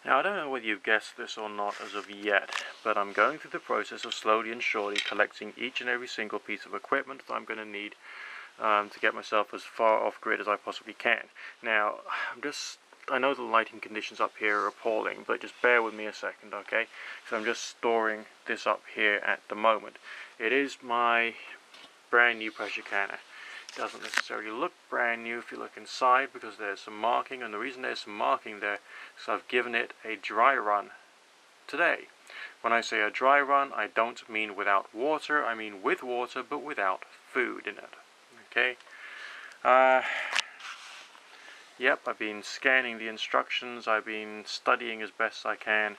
Now I don't know whether you've guessed this or not as of yet, but I'm going through the process of slowly and surely collecting each and every single piece of equipment that I'm going to need to get myself as far off grid as I possibly can. Now, I know the lighting conditions up here are appalling, but just bear with me a second, okay? So I'm just storing this up here at the moment. It is my brand new pressure canner. It doesn't necessarily look brand new if you look inside, because there's some marking, and the reason there's some marking there is I've given it a dry run today. When I say a dry run, I don't mean without water, I mean with water but without food in it. Okay? Yep, I've been scanning the instructions, I've been studying as best I can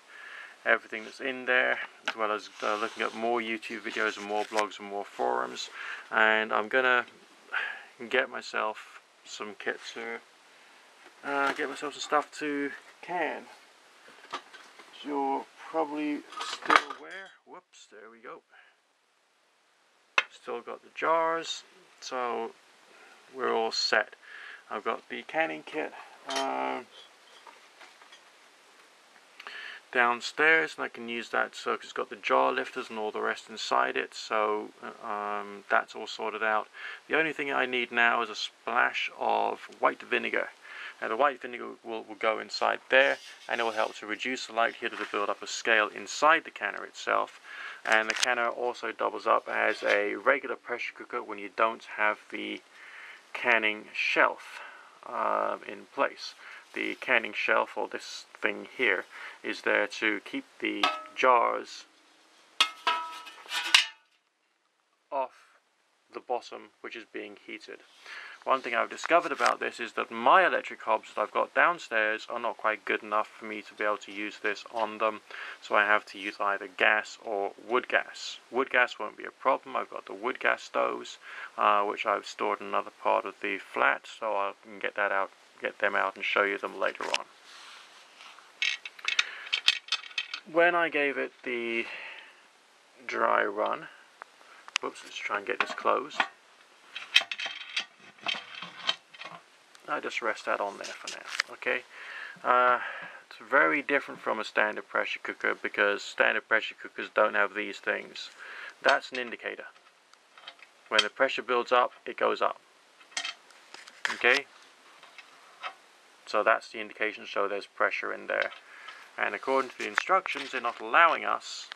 everything that's in there, as well as looking at more YouTube videos and more blogs and more forums, and I'm gonna get myself some kit to get myself some stuff to can. As you're probably still aware, whoops, there we go. Still got the jars, so we're all set. I've got the canning kit downstairs, and I can use that, so it's got the jar lifters and all the rest inside it, so that's all sorted out. The only thing I need now is a splash of white vinegar. Now the white vinegar will go inside there, and it will help to reduce the likelihood of the build-up of scale inside the canner itself. And the canner also doubles up as a regular pressure cooker when you don't have the canning shelf in place. The canning shelf, or this thing here, is there to keep the jars off the bottom, which is being heated. One thing I've discovered about this is that my electric hobs that I've got downstairs are not quite good enough for me to be able to use this on them, so I have to use either gas or wood gas. Wood gas won't be a problem. I've got the wood gas stoves, which I've stored in another part of the flat, so I can get them out and show you them later on. When I gave it the dry run, whoops, let's try and get this closed. I'll just rest that on there for now, okay? It's very different from a standard pressure cooker, because standard pressure cookers don't have these things. That's an indicator. When the pressure builds up, it goes up. Okay? So that's the indication, so there's pressure in there. And according to the instructions, they're not allowing us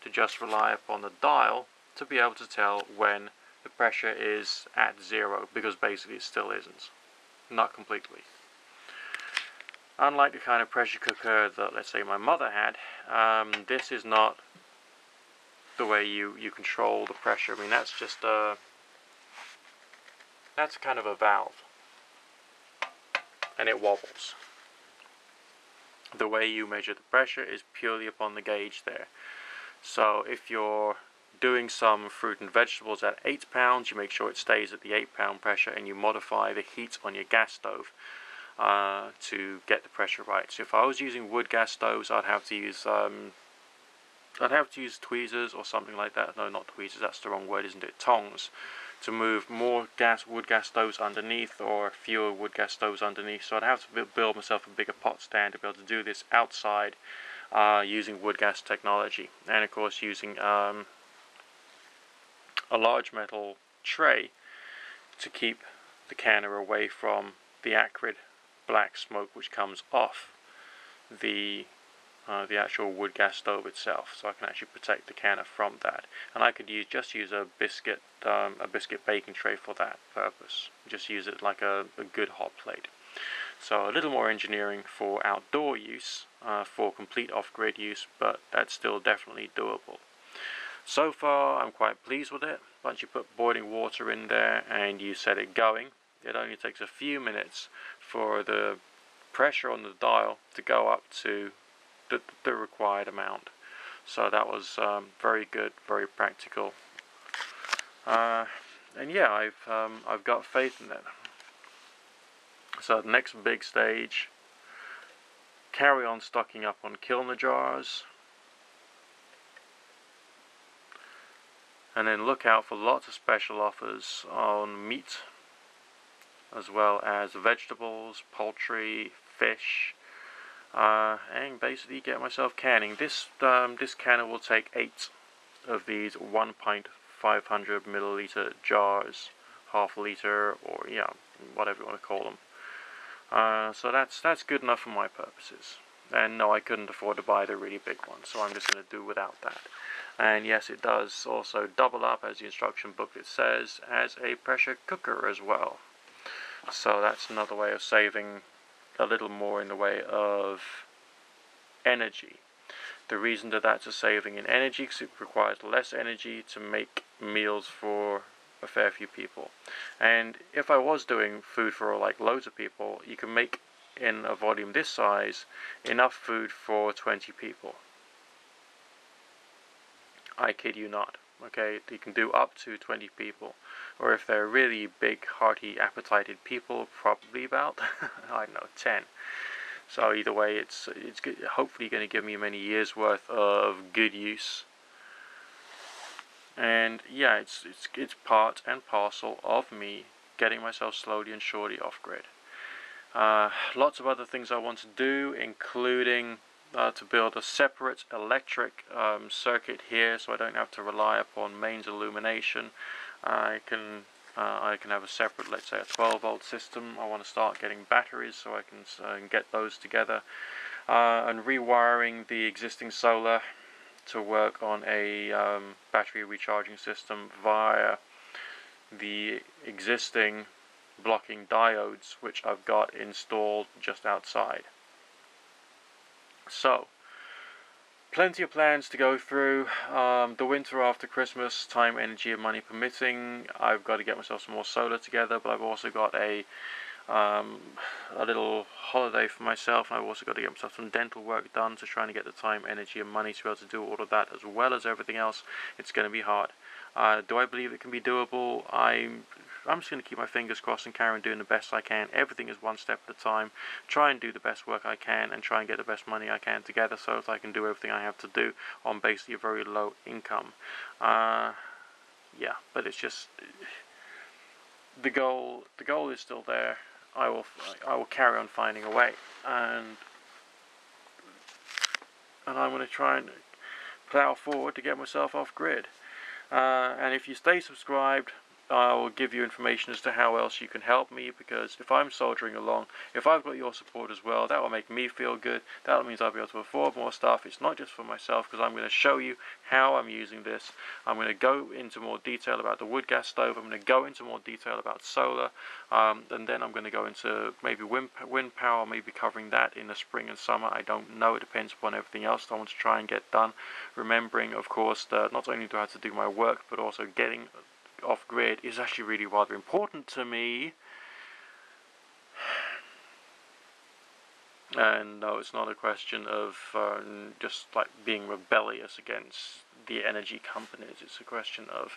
to just rely upon the dial to be able to tell when the pressure is at zero, because basically it still isn't. Not completely. Unlike the kind of pressure cooker that, let's say, my mother had, this is not the way you control the pressure. I mean, that's just that's kind of a valve, and it wobbles. The way you measure the pressure is purely upon the gauge there. So if you're doing some fruit and vegetables at 8 pounds, you make sure it stays at the 8 pound pressure, and you modify the heat on your gas stove to get the pressure right. So if I was using wood gas stoves, I'd have to use tweezers or something like that. No, not tweezers, that's the wrong word, isn't it? Tongs, to move more wood gas stoves underneath, or fewer wood gas stoves underneath. So I'd have to build myself a bigger pot stand to be able to do this outside using wood gas technology, and of course using a large metal tray to keep the canner away from the acrid black smoke which comes off the actual wood gas stove itself, so I can actually protect the canner from that. And I could just use a biscuit baking tray for that purpose. Just use it like a good hot plate. So a little more engineering for outdoor use, for complete off-grid use, but that's still definitely doable. So far, I'm quite pleased with it. Once you put boiling water in there and you set it going, it only takes a few minutes for the pressure on the dial to go up to the required amount. So that was very good, very practical, and yeah, I've got faith in it. So the next big stage, carry on stocking up on Kilner jars, and then look out for lots of special offers on meat, as well as vegetables, poultry, fish, and basically get myself canning. This canner will take 8 of these 1 pint 500 milliliter jars, half liter, or yeah, whatever you want to call them. So that's good enough for my purposes. And no, I couldn't afford to buy the really big one, so I'm just going to do without that. And yes, it does also double up, as the instruction booklet says, as a pressure cooker as well. So that's another way of saving a little more in the way of energy. The reason that that's a saving in energy is it requires less energy to make meals for a fair few people. And if I was doing food for like loads of people, you can make in a volume this size enough food for 20 people. I kid you not. Okay, you can do up to 20 people, or if they're really big, hearty, appetited people, probably about I don't know, 10. So either way, it's good, hopefully going to give me many years worth of good use. And yeah, it's part and parcel of me getting myself slowly and surely off grid. Lots of other things I want to do, including to build a separate electric circuit here, so I don't have to rely upon mains illumination. I can have a separate, let's say, a 12-volt system. I want to start getting batteries so I can get those together, and rewiring the existing solar to work on a battery recharging system via the existing blocking diodes which I've got installed just outside. So, plenty of plans to go through. The winter after Christmas, time, energy and money permitting, I've got to get myself some more solar together, but I've also got a little holiday for myself, and I've also got to get myself some dental work done, so trying to get the time, energy and money to be able to do all of that as well as everything else, it's going to be hard. Do I believe it can be doable? I'm just going to keep my fingers crossed and carry on doing the best I can. Everything is one step at a time. Try and do the best work I can and try and get the best money I can together so that I can do everything I have to do on basically a very low income. Yeah, but it's just the goal is still there. I will carry on finding a way, and I'm going to try and plow forward to get myself off grid. And if you stay subscribed, I will give you information as to how else you can help me, because if I'm soldiering along, if I've got your support as well, that will make me feel good. That means I'll be able to afford more stuff. It's not just for myself, because I'm going to show you how I'm using this. I'm going to go into more detail about the wood gas stove. I'm going to go into more detail about solar, and then I'm going to go into maybe wind power, maybe covering that in the spring and summer. I don't know. It depends upon everything else that I want to try and get done. Remembering, of course, that not only do I have to do my work, but also getting off grid is actually really rather important to me. And no, it's not a question of just like being rebellious against the energy companies. It's a question of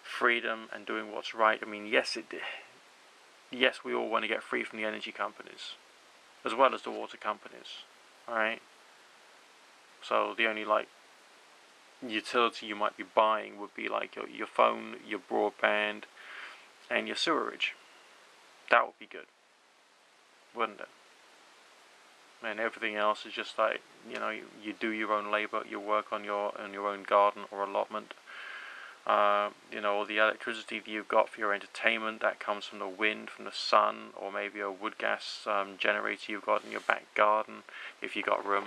freedom and doing what's right. I mean, yes, we all want to get free from the energy companies as well as the water companies, alright? So the only like utility you might be buying would be like your phone, your broadband, and your sewerage. That would be good, wouldn't it? And everything else is just like, you know, you do your own labor, you work on your own garden or allotment. You know, the electricity that you've got for your entertainment, that comes from the wind, from the sun, or maybe a wood gas generator you've got in your back garden if you got room.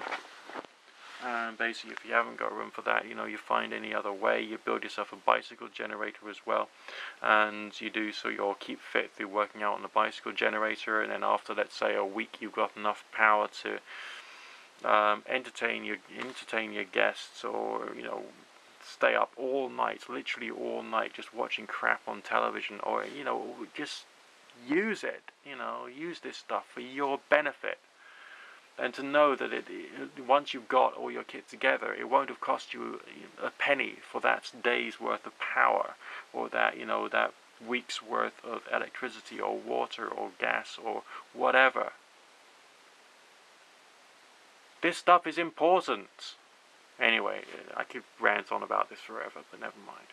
And basically, if you haven't got room for that, you know, you find any other way. You build yourself a bicycle generator as well, and you do so you'll keep fit through working out on the bicycle generator. And then after, let's say, a week, you've got enough power to entertain your guests, or you know, stay up all night, literally all night, just watching crap on television, or you know, just use it. You know, use this stuff for your benefit. And to know that once you've got all your kit together, it won't have cost you a penny for that day's worth of power, or that, you know, that week's worth of electricity or water or gas or whatever. This stuff is important. Anyway, I could rant on about this forever, but never mind.